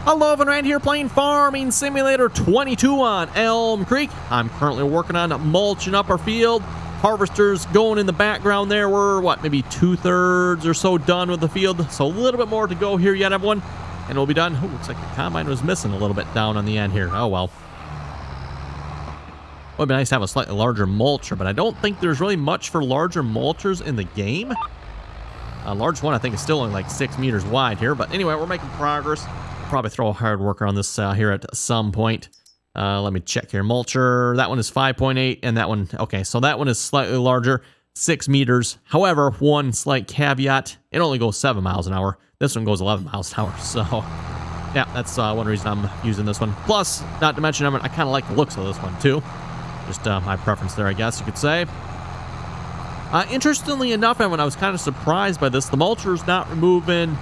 Hello, everyone, right here playing Farming Simulator 22 on Elm Creek. I'm currently working on mulching up our field. Harvester's going in the background there. We're, what, maybe 2/3 or so done with the field. So a little bit more to go here yet, everyone. And we'll be done. Oh, looks like the combine was missing a little bit down on the end here. Oh, well. It would be nice to have a slightly larger mulcher, but I don't think there's really much for larger mulchers in the game. A large one, I think, is still only like 6 meters wide here. But anyway, we're making progress. Probably throw a hard worker on this here at some point. Let me check here. Mulcher, that one is 5.8, and that one, okay, so that one is slightly larger, 6 meters. However, one slight caveat, it only goes 7 miles an hour. This one goes 11 miles an hour, so yeah, that's one reason I'm using this one. Plus, not to mention, I kind of like the looks of this one too. Just my preference there, I guess you could say. Interestingly enough, and when I was kind of surprised by this, the mulcher is not removing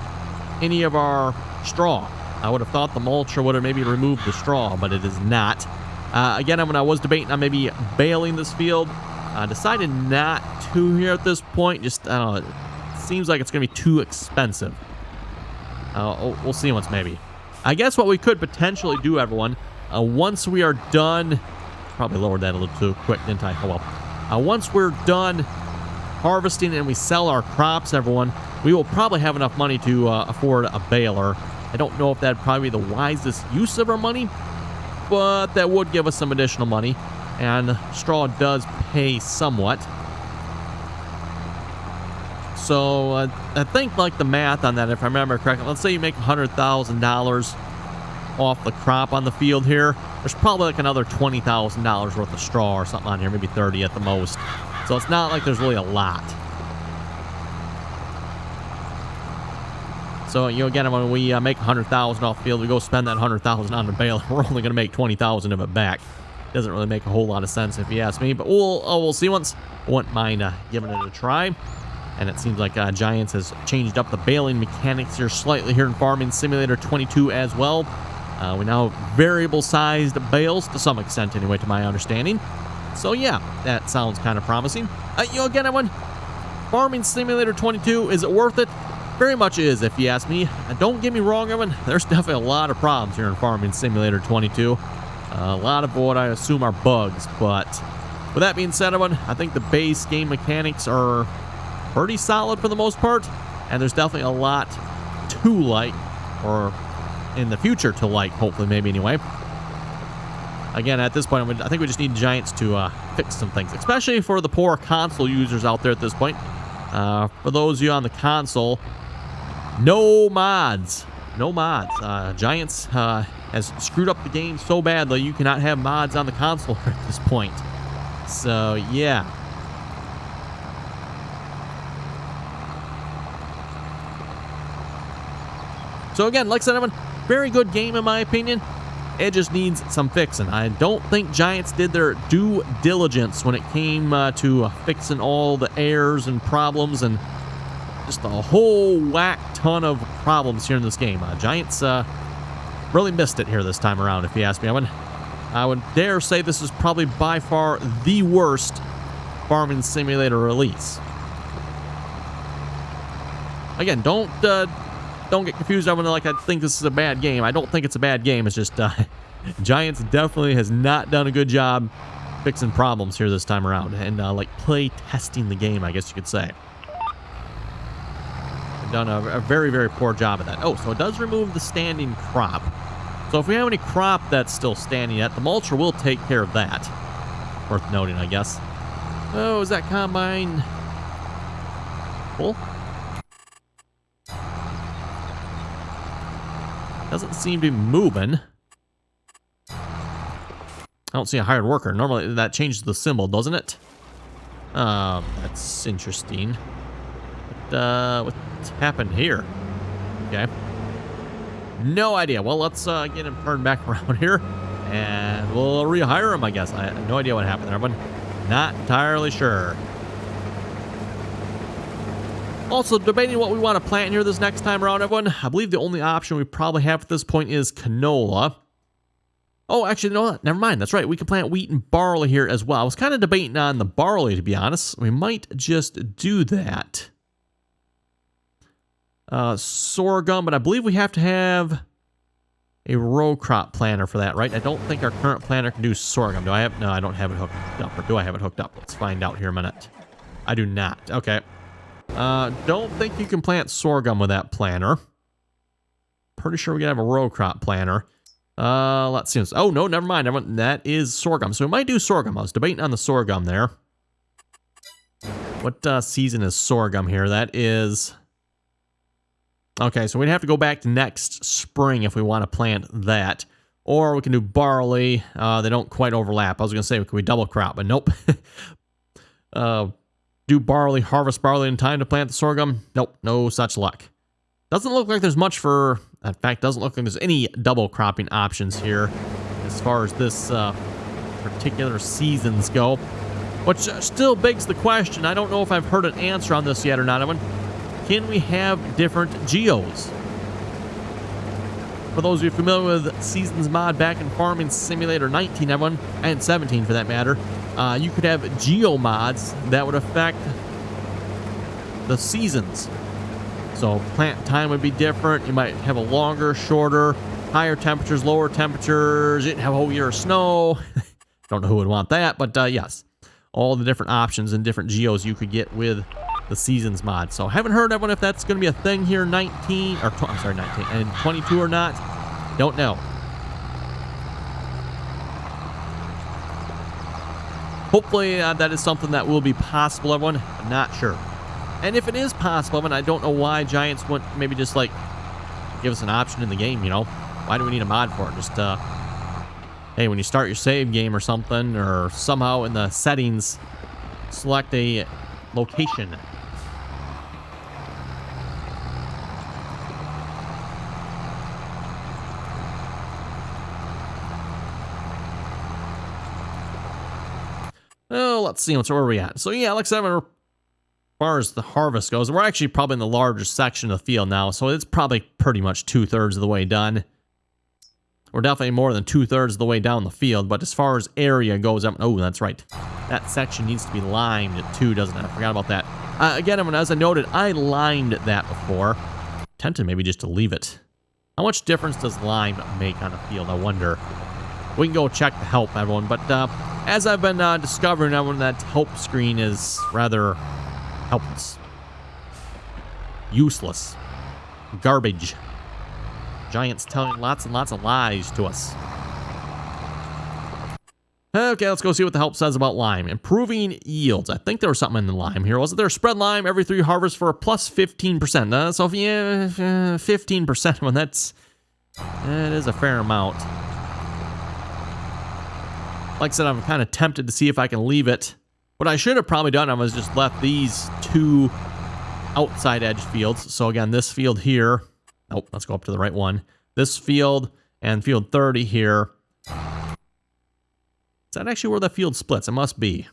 any of our straw. I would have thought the mulcher would have maybe removed the straw, but it is not. Again, when I was debating on maybe baling this field, I decided not to here at this point. Just, I don't know, it seems like it's going to be too expensive. We'll see once maybe. I guess what we could potentially do, everyone, once we are done, probably lowered that a little too quick, didn't I? Oh well. Once we're done harvesting and we sell our crops, everyone, we will probably have enough money to afford a baler. I don't know if that'd probably be the wisest use of our money, but that would give us some additional money, and straw does pay somewhat. So I think, like, the math on that, if I remember correctly, let's say you make $100,000 off the crop on the field here, there's probably like another $20,000 worth of straw or something on here, maybe 30 at the most. So it's not like there's really a lot. So, you know, again, when we make $100,000 off the field, we go spend that $100,000 on the baler, we're only going to make $20,000 of it back. Doesn't really make a whole lot of sense if you ask me, but we'll see once. Wouldn't mind giving it a try. And it seems like Giants has changed up the baling mechanics here slightly here in Farming Simulator 22 as well. We now have variable-sized bales, to some extent anyway, to my understanding. So, yeah, that sounds kind of promising. You know, again, everyone, Farming Simulator 22, is it worth it? Very much is, if you ask me. Don't get me wrong, Evan, there's definitely a lot of problems here in Farming Simulator 22. A lot of what I assume are bugs, but with that being said, Evan, I think the base game mechanics are pretty solid for the most part, and there's definitely a lot to like, or in the future to like, hopefully, maybe anyway. Again, at this point, I think we just need Giants to fix some things, especially for the poor console users out there at this point. For those of you on the console, no mods. No mods. Giants has screwed up the game so badly you cannot have mods on the console at this point. So, yeah. So, again, like I said, everyone, very good game in my opinion. It just needs some fixing. I don't think Giants did their due diligence when it came to fixing all the errors and problems and just a whole whack ton of problems here in this game. Giants really missed it here this time around, if you ask me. I would dare say this is probably by far the worst Farming Simulator release. Again, don't get confused. I think this is a bad game. I don't think it's a bad game. It's just Giants definitely has not done a good job fixing problems here this time around, and like play testing the game, I guess you could say. Done a very, very poor job of that. Oh, so it does remove the standing crop. So if we have any crop that's still standing yet, the mulcher will take care of that. Worth noting, I guess. Oh, is that combine full? Doesn't seem to be moving. I don't see a hired worker. Normally that changes the symbol, doesn't it? That's interesting. What's happened here? Okay. No idea. Well, let's get him turned back around here, and we'll rehire him, I guess. I have no idea what happened there, but not entirely sure. Also, debating what we want to plant here this next time around, everyone. I believe the only option we probably have at this point is canola. Oh, actually, no, never mind. That's right. We can plant wheat and barley here as well. I was kind of debating on the barley, to be honest. We might just do that. Sorghum, but I believe we have to have a row crop planter for that, right? I don't think our current planter can do sorghum. Do I have? No, I don't have it hooked up. Or do I have it hooked up? Let's find out here in a minute. I do not. Okay. Don't think you can plant sorghum with that planter. Pretty sure we can have a row crop planter. Let's see. Oh, no, never mind. That is sorghum. So we might do sorghum. I was debating on the sorghum there. What season is sorghum here? That is... Okay, so we'd have to go back to next spring if we want to plant that. Or we can do barley. They don't quite overlap. I was going to say, can we double crop? But nope. Do barley, harvest barley in time to plant the sorghum? Nope, no such luck. Doesn't look like there's much for... In fact, doesn't look like there's any double cropping options here as far as this particular seasons go. Which still begs the question. I don't know if I've heard an answer on this yet or not. Can we have different geos? For those of you familiar with Seasons mod back in Farming Simulator 19, everyone, and 17 for that matter, you could have geo mods that would affect the seasons. So plant time would be different. You might have a longer, shorter, higher temperatures, lower temperatures. You didn't have a whole year of snow. Don't know who would want that, but yes. All the different options and different geos you could get with the Seasons mod. So haven't heard everyone if that's going to be a thing here 19 or I'm sorry 19 and 22 or not. Don't know. Hopefully that is something that will be possible, everyone. I'm not sure. And if it is possible, and I don't know why Giants wouldn't maybe just like give us an option in the game, you know? Why do we need a mod for it? Just hey, when you start your save game or something, or somehow in the settings select a location. Oh, let's see. Where are we at? So, yeah, like I said, as far as the harvest goes, we're actually probably in the larger section of the field now, so it's probably pretty much 2/3 of the way done. We're definitely more than 2/3 of the way down the field, but as far as area goes, oh, that's right. That section needs to be limed too, doesn't it? I forgot about that. Again, as I noted, I limed that before. Tempted maybe just to leave it. How much difference does lime make on a field, I wonder? We can go check the help, everyone, but as I've been discovering, everyone, that help screen is rather helpless. Useless. Garbage. Giants telling lots and lots of lies to us. Okay, let's go see what the help says about lime. Improving yields. I think there was something in the lime here. Wasn't there? Spread lime every 3 harvests for a plus 15%. So, yeah, 15%. Well, that is a fair amount. Like I said, I'm kind of tempted to see if I can leave it. What I should have probably done was just left these 2 outside edge fields. So, again, this field here. Nope, let's go up to the right one. This field and field 30 here. Is that actually where that field splits? It must be.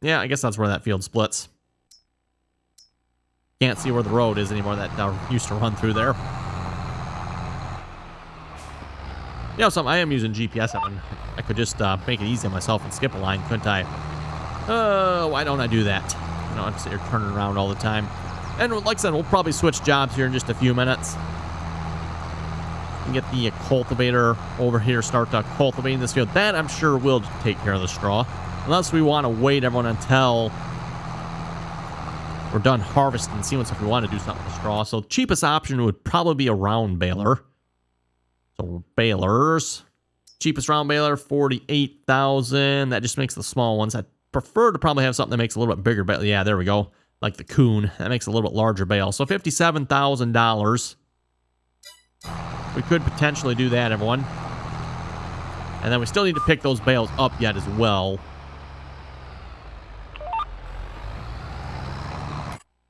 Yeah, I guess that's where that field splits. Can't see where the road is anymore that used to run through there. You know something, I am using GPS. I could just make it easy on myself and skip a line, couldn't I? Why don't I do that? You know, I'm sitting here turning around all the time. And like I said, we'll probably switch jobs here in just a few minutes. And get the cultivator over here, start cultivating this field. That, I'm sure, will take care of the straw. Unless we want to wait, everyone, until we're done harvesting, see if we want to do something with the straw. So the cheapest option would probably be a round baler. So balers. Cheapest round baler, 48,000. That just makes the small ones. I prefer to probably have something that makes a little bit bigger bale. Yeah, there we go. Like the Coon. That makes a little bit larger bale. So $57,000. We could potentially do that, everyone. And then we still need to pick those bales up yet as well.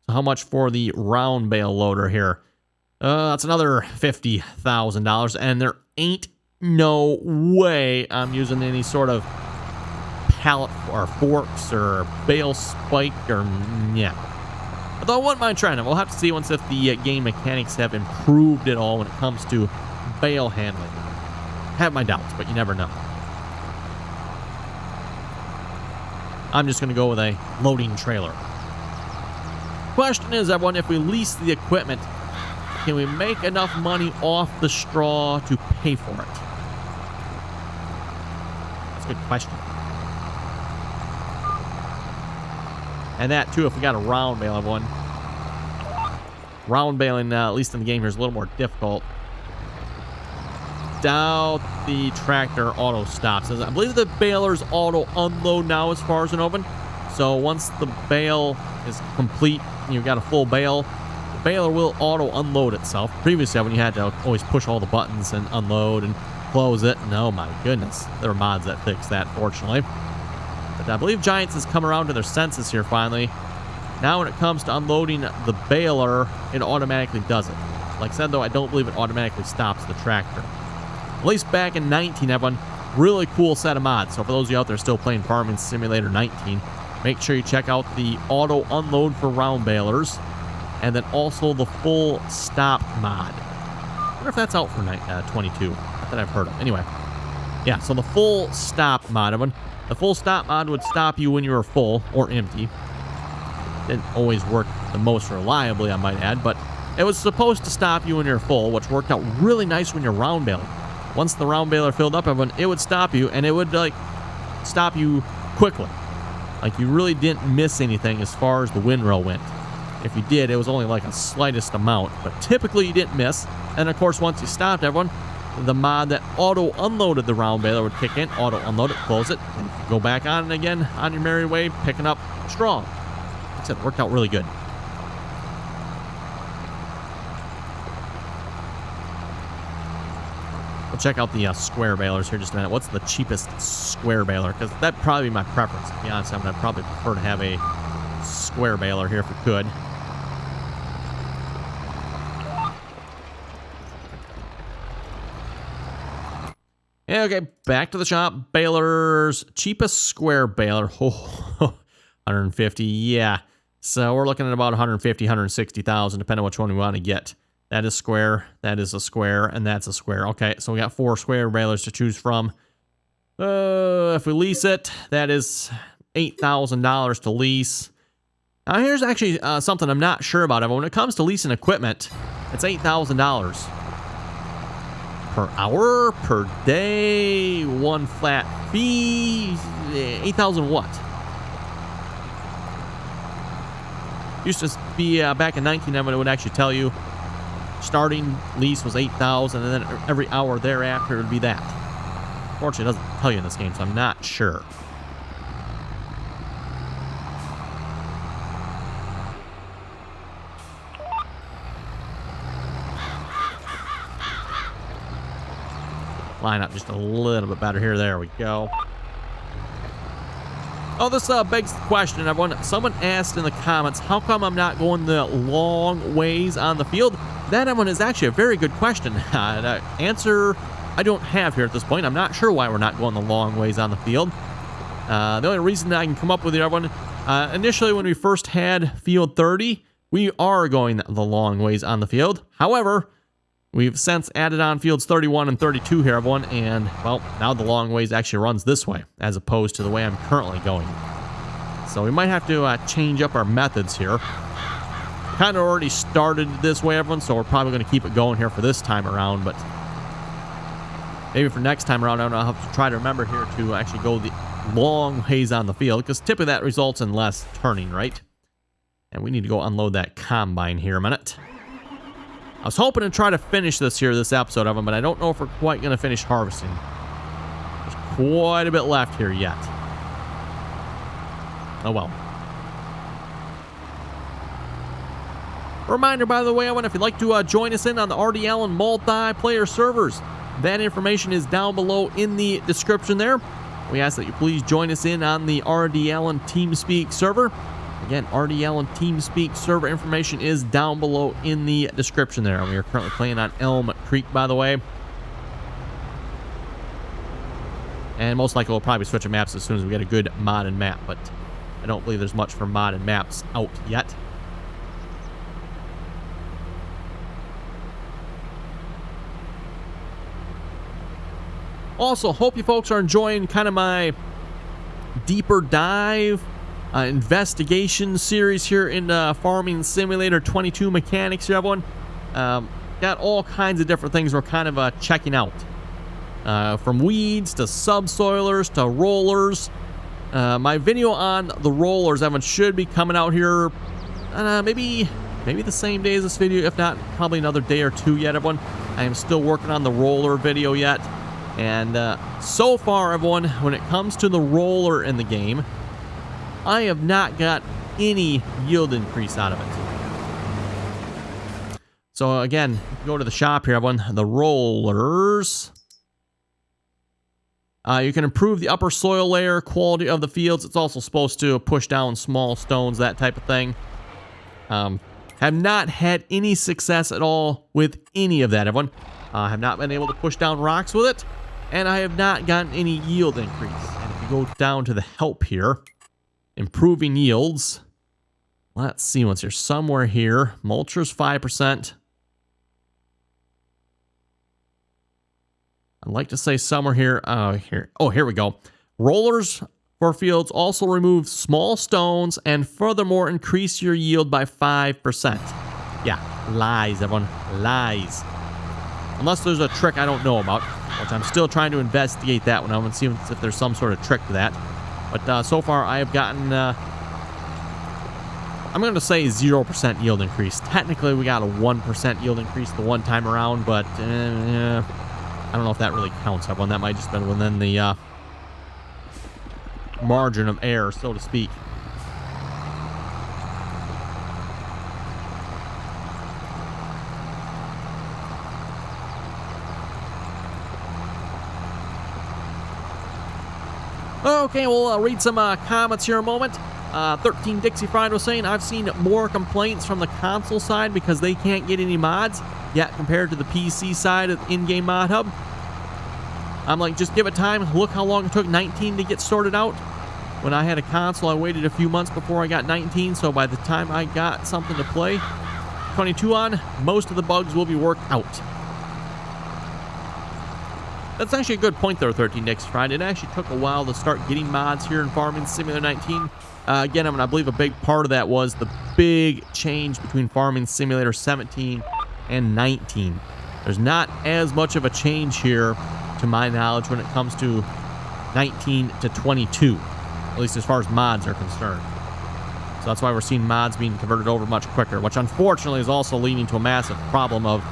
So how much for the round bale loader here? That's another $50,000. And there ain't no way I'm using any sort of pallet or forks or bale spike or yeah. Although I wouldn't mind trying it. We'll have to see once if the game mechanics have improved at all when it comes to bale handling. Have my doubts, but you never know. I'm just going to go with a loading trailer. Question is, everyone, if we lease the equipment, can we make enough money off the straw to pay for it? That's a good question. And that, too, if we got a round bale of one. Round baling, at least in the game here, is a little more difficult. Doubt the tractor auto stops. I believe the balers auto unload now as far as an open. So once the bale is complete, you've got a full bale, the baler will auto unload itself. Previously, when you had to always push all the buttons and unload and close it, and oh my goodness, there are mods that fix that, fortunately. But I believe Giants has come around to their senses here finally. Now when it comes to unloading the baler, it automatically does it. Like I said, though, I don't believe it automatically stops the tractor. At least back in 19, everyone, really cool set of mods. So for those of you out there still playing Farming Simulator 19, make sure you check out the auto unload for round balers, and then also the full stop mod. I wonder if that's out for 22. Not that I've heard of. Anyway, yeah, so the full stop mod, everyone. The full stop mod would stop you when you were full or empty. Didn't always work the most reliably, I might add, but it was supposed to stop you when you're full, which worked out really nice when you're round baling. Once the round baler filled up, everyone, it would stop you, and it would like stop you quickly. Like you really didn't miss anything as far as the windrow went. If you did, it was only like a slightest amount, but typically you didn't miss. And of course, once you stopped, everyone, the mod that auto unloaded the round baler would kick in, auto unload it, close it, and go back on it again on your merry way, picking up straw. Like I said, it worked out really good. We'll check out the square balers here just a minute. What's the cheapest square baler? Because that'd probably be my preference, to be honest. I'd probably prefer to have a square baler here if we could. Yeah, okay, back to the shop. Balers, cheapest square baler. Oh, 150, yeah. So we're looking at about 150, 160,000, depending on which one we want to get. That is square, that is a square, and that's a square. Okay, so we got 4 square balers to choose from. If we lease it, that is $8,000 to lease. Now here's actually something I'm not sure about. When it comes to leasing equipment, it's $8,000 per hour, per day, one flat fee. 8,000 what? Used to be back in 19, it would actually tell you starting lease was 8,000, and then every hour thereafter it would be that. Fortunately, it doesn't tell you in this game, so I'm not sure. Line up just a little bit better here. There we go. Oh, this begs the question, everyone. Someone asked in the comments, how come I'm not going the long ways on the field? That, everyone, is actually a very good question. The answer I don't have here at this point. I'm not sure why we're not going the long ways on the field. The only reason that I can come up with it, everyone, initially when we first had Field 30, we are going the long ways on the field. However, we've since added on Fields 31 and 32 here, everyone, and, well, now the long ways actually runs this way, as opposed to the way I'm currently going. So we might have to change up our methods here. Kind of already started this way, everyone, so we're probably going to keep it going here for this time around, but maybe for next time around, I'll have to try to remember here to actually go the long ways on the field, because typically that results in less turning, right? And we need to go unload that combine here a minute. I was hoping to try to finish this episode of them, but I don't know if we're quite going to finish harvesting. There's quite a bit left here yet. Oh well. Reminder, by the way, if you'd like to join us in on the RDAllen multiplayer servers, that information is down below in the description there. We ask that you please join us in on the RDAllen Teampseak server. Again, RDAllen Teampseak server information is down below in the description there. We are currently playing on Elmcreek, by the way. And most likely we'll probably switch maps as soon as we get a good modded map, but I don't believe there's much for modded maps out yet. Also, hope you folks are enjoying kind of my deeper dive investigation series here in Farming Simulator 22 mechanics here, everyone. Got all kinds of different things we're kind of checking out. From weeds to subsoilers to rollers. My video on the rollers, Evan, should be coming out here maybe the same day as this video, if not probably another day or two yet, everyone. I am still working on the roller video yet. And so far, everyone, when it comes to the roller in the game, I have not got any yield increase out of it. So again, go to the shop here, everyone. The rollers. You can improve the upper soil layer, quality of the fields. It's also supposed to push down small stones, that type of thing. Have not had any success at all with any of that, everyone. Have not been able to push down rocks with it. And I have not gotten any yield increase. And if you go down to the help here, improving yields. Let's see what's here. Somewhere here. Mulchers 5%. I'd like to say somewhere here. Here. Oh, here we go. Rollers for fields also remove small stones and furthermore increase your yield by 5%. Yeah, lies, everyone. Lies. Unless there's a trick I don't know about, which I'm still trying to investigate that one. I want to see if there's some sort of trick to that. But so far, I have gotten, I'm going to say 0% yield increase. Technically, we got a 1% yield increase the one time around, but I don't know if that really counts, everyone. That might just been within the margin of error, so to speak. Okay, we'll read some comments here in a moment. 13 Dixie Fried was saying, I've seen more complaints from the console side because they can't get any mods yet compared to the PC side of the in-game mod hub. I'm like, just give it time. Look how long it took 19 to get sorted out. When I had a console, I waited a few months before I got 19, so by the time I got something to play 22 on, most of the bugs will be worked out. That's actually a good point there, 13 Dixie Fried. It actually took a while to start getting mods here in Farming Simulator 19. Again, I believe a big part of that was the big change between Farming Simulator 17 and 19. There's not as much of a change here, to my knowledge, when it comes to 19 to 22, at least as far as mods are concerned. So that's why we're seeing mods being converted over much quicker, which unfortunately is also leading to a massive problem of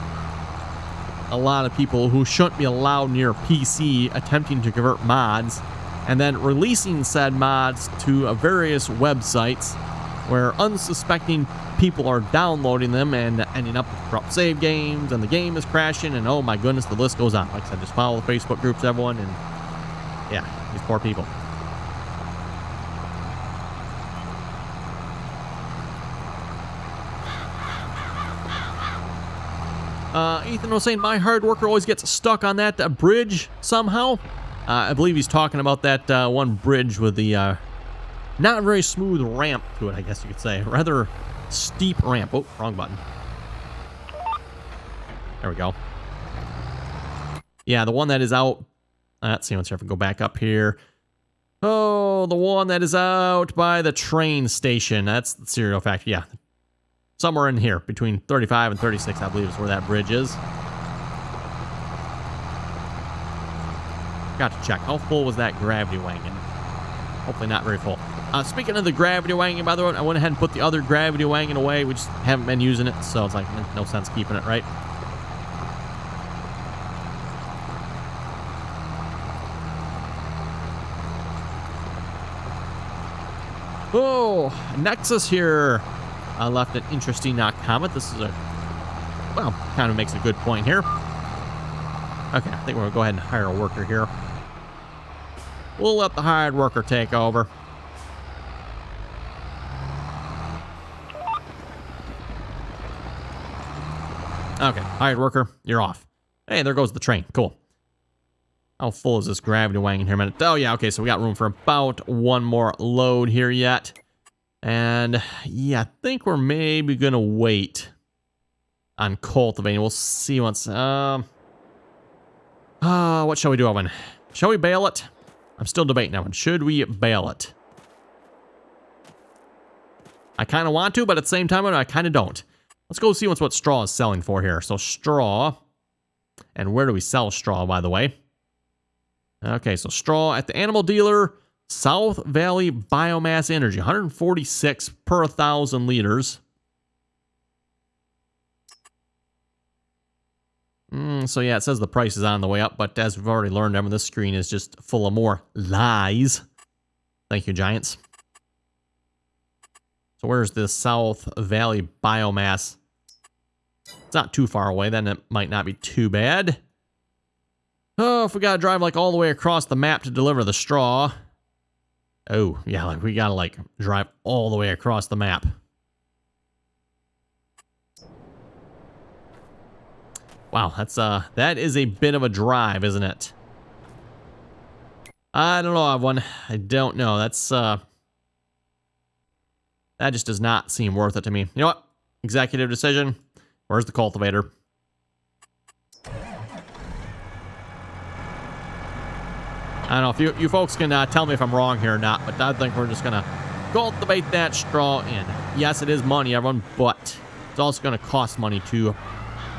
a lot of people who shouldn't be allowed near PC attempting to convert mods and then releasing said mods to various websites where unsuspecting people are downloading them and ending up with corrupt save games, and the game is crashing, and oh my goodness, the list goes on. Like I said, just follow the Facebook groups, everyone, and yeah, these poor people. Ethan was saying, my hard worker always gets stuck on that bridge somehow. I believe he's talking about that one bridge with the not very smooth ramp to it, I guess you could say. Rather steep ramp. Oh, wrong button. There we go. Yeah, the one that is out. Let's see, let's see if I can go back up here. Oh, the one that is out by the train station. That's the cereal factory. Yeah. Somewhere in here, between 35 and 36, I believe is where that bridge is. Got to check. How full was that gravity wagon? Hopefully not very full. Speaking of the gravity wagon, by the way, I went ahead and put the other gravity wagon away. We just haven't been using it, so it's like no sense keeping it, right? Oh, Nexus here left an interesting comment. This is well, kind of makes a good point here. Okay, I think we're going to go ahead and hire a worker here. We'll let the hired worker take over. Okay, hired worker, you're off. Hey, there goes the train. Cool. How full is this gravity wagon here a minute? Oh, yeah, okay, so we got room for about one more load here yet. And, yeah, I think we're maybe going to wait on cultivating. We'll see once... what shall we do, Owen? Shall we bale it? I'm still debating that one. Should we bale it? I kind of want to, but at the same time, I kind of don't. Let's go see what straw is selling for here. So straw, and where do we sell straw, by the way? Okay, so straw at the animal dealer, South Valley Biomass Energy, 146 per 1,000 liters. So yeah, it says the price is on the way up, but as we've already learned, this screen is just full of more lies. Thank you, Giants. So where's the South Valley Biomass? It's not too far away, then it might not be too bad. Oh, if we gotta drive like all the way across the map to deliver the straw. Oh, yeah, like we gotta like drive all the way across the map. Wow, that is a bit of a drive, isn't it? I don't know, everyone. I don't know. That just does not seem worth it to me. You know what? Executive decision. Where's the cultivator? I don't know if you folks can tell me if I'm wrong here or not, but I think we're just going to cultivate that straw in. Yes, it is money, everyone, but it's also going to cost money to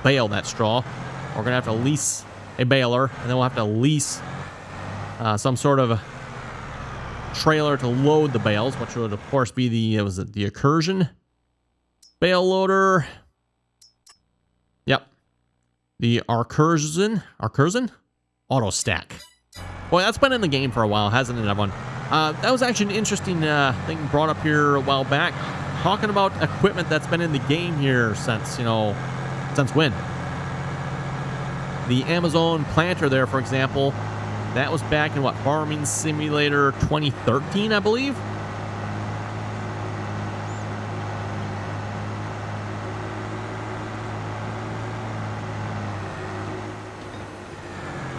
bale that straw. We're going to have to lease a baler, and then we'll have to lease some sort of a trailer to load the bales, which would, of course, be the Accursion bale loader. Yep. The Accursion auto stack. Boy, that's been in the game for a while, hasn't it, everyone? That was actually an interesting thing brought up here a while back, talking about equipment that's been in the game here since, since when? The Amazon planter there, for example, that was back in, Farming Simulator 2013, I believe?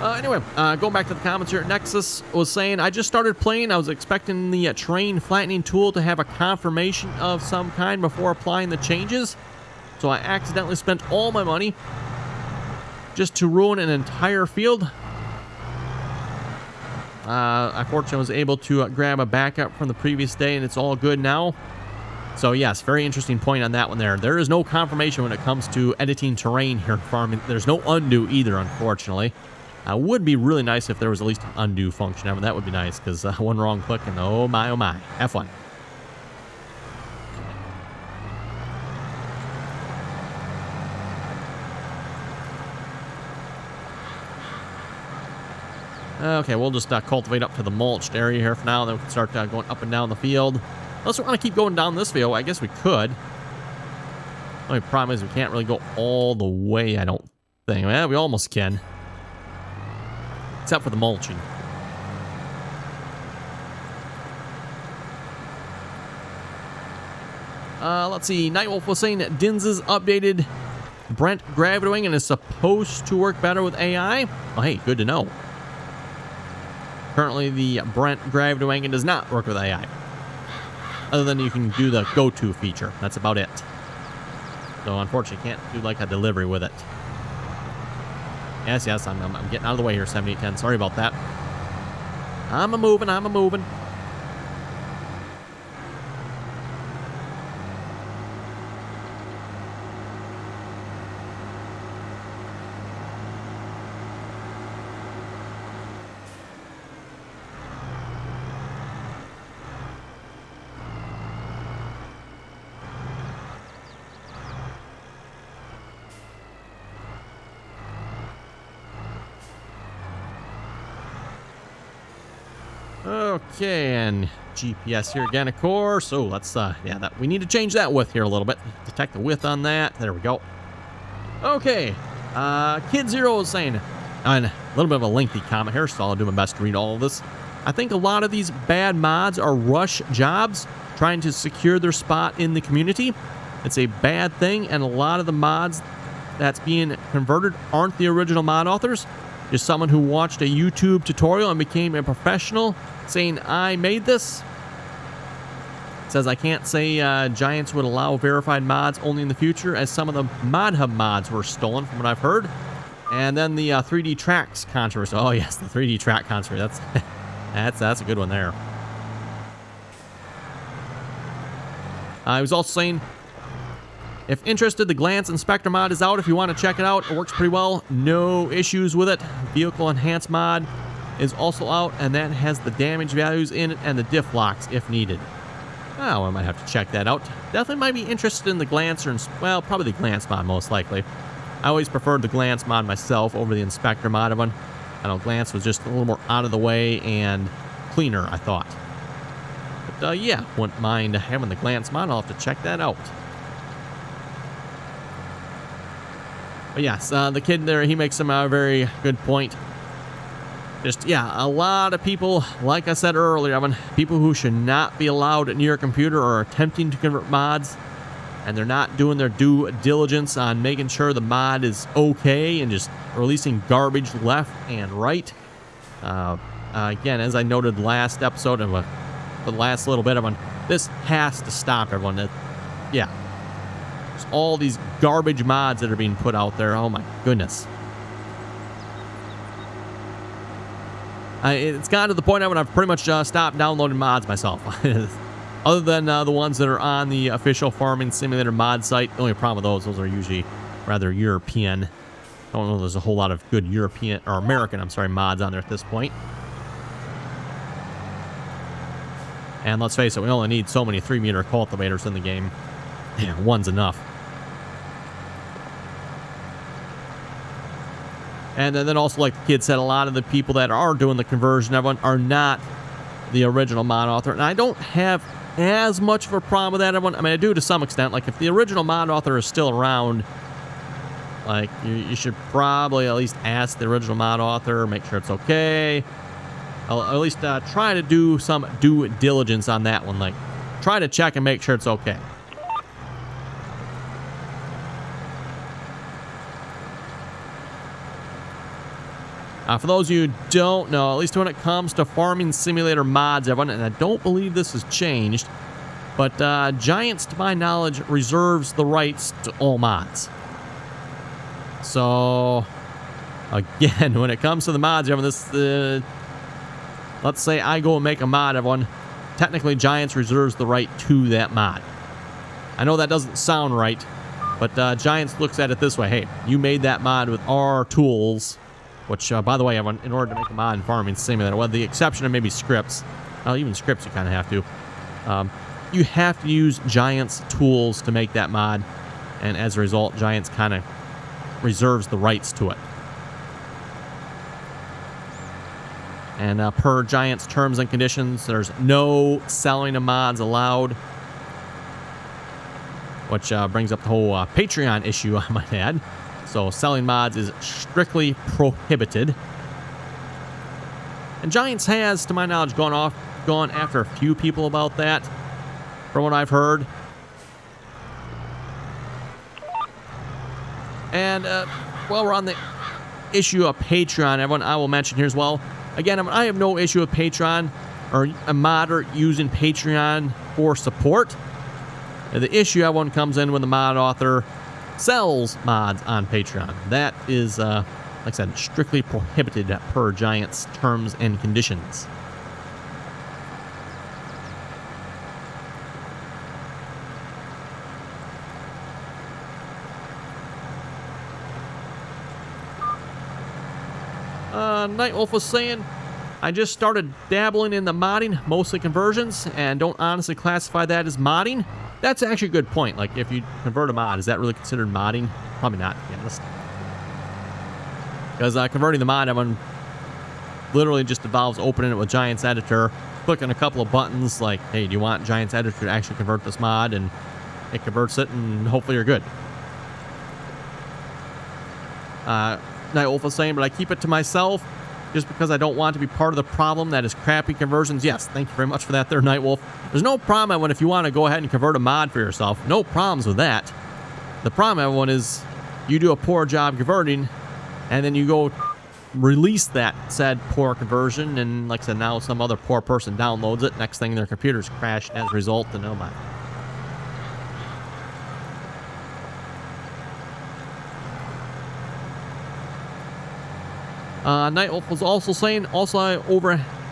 Anyway, going back to the comments here, Nexus was saying, I just started playing. I was expecting the terrain flattening tool to have a confirmation of some kind before applying the changes. So I accidentally spent all my money just to ruin an entire field. I fortunately was able to grab a backup from the previous day, and it's all good now. So yes, very interesting point on that one there. There is no confirmation when it comes to editing terrain here in farming. There's no undo either, unfortunately. Would be really nice if there was at least an undo function. I mean, that would be nice, because one wrong click and oh my, F1. Okay, we'll just cultivate up to the mulched area here for now, and then we can start going up and down the field. Unless we want to keep going down this field, I guess we could. The only problem is we can't really go all the way, I don't think. Well, we almost can. Except for the mulching. Let's see. Nightwolf was saying that Dinz's updated Brent Gravity Wing and is supposed to work better with AI. Oh, hey, good to know. Currently, the Brent Gravity Wing does not work with AI. Other than you can do the go-to feature. That's about it. So, unfortunately, can't do like a delivery with it. Yes, I'm getting out of the way here, 7810. Sorry about that. I'm a-moving. Okay, and GPS here again, of course. Oh, let's, we need to change that width here a little bit. Detect the width on that. There we go. Okay, Kid Zero is saying, and a little bit of a lengthy comment here, so I'll do my best to read all of this. I think a lot of these bad mods are rush jobs trying to secure their spot in the community. It's a bad thing, and a lot of the mods that's being converted aren't the original mod authors. Just someone who watched a YouTube tutorial and became a professional saying, I made this. It says, I can't say Giants would allow verified mods only in the future, as some of the Mod Hub mods were stolen from what I've heard. And then the 3D tracks controversy. Oh yes, the 3D track controversy. That's a good one there. I was also saying, If interested, the Glance Inspector mod is out if you want to check it out. It works pretty well. No issues with it. Vehicle Enhance mod is also out, and that has the damage values in it and the diff locks if needed. Oh, I might have to check that out. Definitely might be interested in the Glancer, well, probably the Glance mod most likely. I always preferred the Glance mod myself over the Inspector mod one. I know Glance was just a little more out of the way and cleaner, I thought. But yeah, wouldn't mind having the Glance mod. I'll have to check that out. But yes, the kid there, he makes some very good point. Just, yeah, a lot of people, like I said earlier, people who should not be allowed near a computer are attempting to convert mods, and they're not doing their due diligence on making sure the mod is okay and just releasing garbage left and right. Again, as I noted last episode and the last little bit of one, this has to stop, everyone. Yeah. There's all these garbage mods that are being put out there. Oh my goodness. It's gotten to the point when I've pretty much stopped downloading mods myself. Other than the ones that are on the official Farming Simulator mod site. The only problem with those are usually rather European. I don't know there's a whole lot of good European, or American, I'm sorry, mods on there at this point. And let's face it, we only need so many 3-meter cultivators in the game. Yeah, one's enough. And then also, like the kid said, a lot of the people that are doing the conversion, everyone, are not the original mod author. And I don't have as much of a problem with that, everyone. I mean, I do to some extent. Like, if the original mod author is still around, like, you should probably at least ask the original mod author, make sure it's okay. I'll at least try to do some due diligence on that one. Like, try to check and make sure it's okay. For those of you who don't know, at least when it comes to Farming Simulator mods, everyone, and I don't believe this has changed, but Giants, to my knowledge, reserves the rights to all mods. So, again, when it comes to the mods, everyone, let's say I go and make a mod, everyone, technically Giants reserves the right to that mod. I know that doesn't sound right, but Giants looks at it this way. Hey, you made that mod with our tools. Which, by the way, in order to make a mod in Farming Simulator, with the exception of maybe scripts, even scripts you kind of have to, you have to use Giants tools to make that mod, and as a result, Giants kind of reserves the rights to it. And per Giants terms and conditions, there's no selling of mods allowed, which brings up the whole Patreon issue, I might add. So selling mods is strictly prohibited. And Giants has, to my knowledge, gone after a few people about that, from what I've heard. And while we're on the issue of Patreon, everyone, I will mention here as well. Again, I have no issue with Patreon or a modder using Patreon for support. The issue, everyone, comes in when the mod author sells mods on Patreon. That is, like I said, strictly prohibited per Giants terms and conditions. Nightwolf was saying, I just started dabbling in the modding, mostly conversions, and don't honestly classify that as modding. That's actually a good point. Like, if you convert a mod, is that really considered modding? Probably not, to be honest. Because converting the mod, everyone literally just involves opening it with Giants Editor, clicking a couple of buttons like, hey, do you want Giants Editor to actually convert this mod? And it converts it, and hopefully you're good. Nightwolf was saying, but I keep it to myself just because I don't want to be part of the problem that is crappy conversions. Yes, thank you very much for that there, Nightwolf. There's no problem, everyone, if you want to go ahead and convert a mod for yourself. No problems with that. The problem, everyone, is you do a poor job converting, and then you go release that said poor conversion, and like I said, now some other poor person downloads it. Next thing, their computer's crashed as a result, and oh my. Nightwolf was also saying, I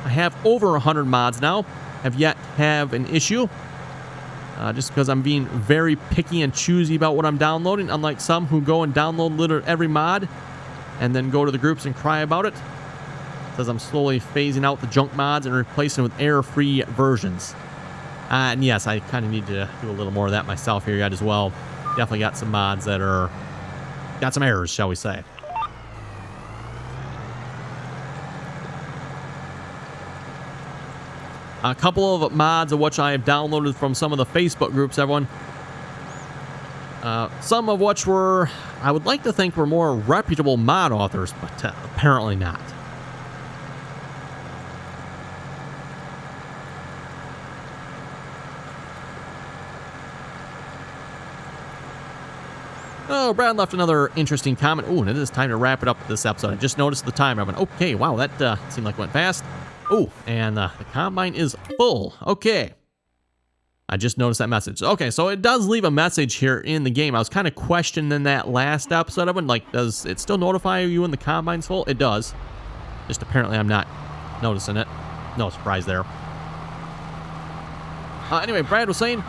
have over 100 mods now, have yet to have an issue. just because I'm being very picky and choosy about what I'm downloading, unlike some who go and download literally every mod and then go to the groups and cry about it. Says I'm slowly phasing out the junk mods and replacing them with error-free versions. And yes, I kind of need to do a little more of that myself here yet as well. Definitely got some mods that are... got some errors, shall we say. A couple of mods of which I have downloaded from some of the Facebook groups, everyone. Some of which were, I would like to think, were more reputable mod authors, but apparently not. Oh, Brad left another interesting comment. Oh, and it is time to wrap it up this episode. I just noticed the time. I went, okay, wow, that seemed like it went fast. Oh, and the combine is full. Okay. I just noticed that message. Okay, so it does leave a message here in the game. I was kind of questioning that last episode of it. Like, does it still notify you when the combine's full? It does. Just apparently I'm not noticing it. No surprise there. Anyway, Brad was saying,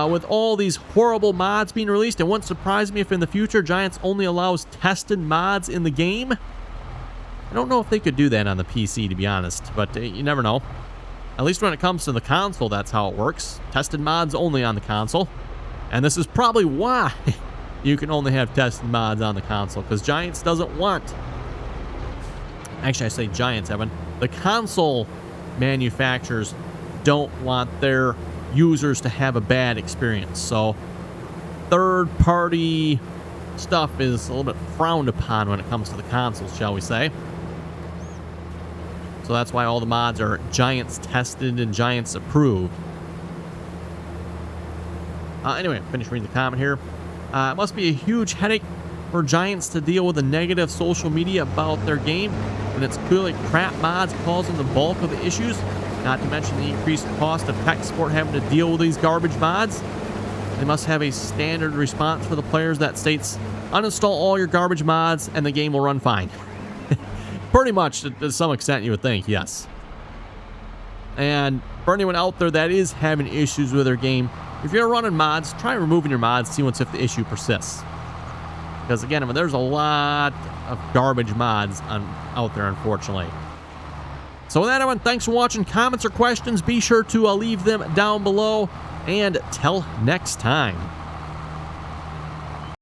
with all these horrible mods being released, it wouldn't surprise me if in the future Giants only allows tested mods in the game. I don't know if they could do that on the PC, to be honest, but you never know. At least when it comes to the console, that's how it works. Tested mods only on the console. And this is probably why you can only have tested mods on the console, because Giants doesn't want... Actually, I say Giants, Evan. The console manufacturers don't want their users to have a bad experience. So, third-party stuff is a little bit frowned upon when it comes to the consoles, shall we say. So that's why all the mods are Giants tested and Giants approved. Anyway, finish reading the comment here. It must be a huge headache for Giants to deal with the negative social media about their game when it's clearly crap mods causing the bulk of the issues, not to mention the increased cost of tech support having to deal with these garbage mods. They must have a standard response for the players that states, uninstall all your garbage mods and the game will run fine. Pretty much, to some extent, you would think, yes. And for anyone out there that is having issues with their game, if you're running mods, try removing your mods, see if the issue persists. Because again, I mean, there's a lot of garbage mods out there, unfortunately. So with that, everyone, thanks for watching. Comments or questions, be sure to leave them down below. And till next time.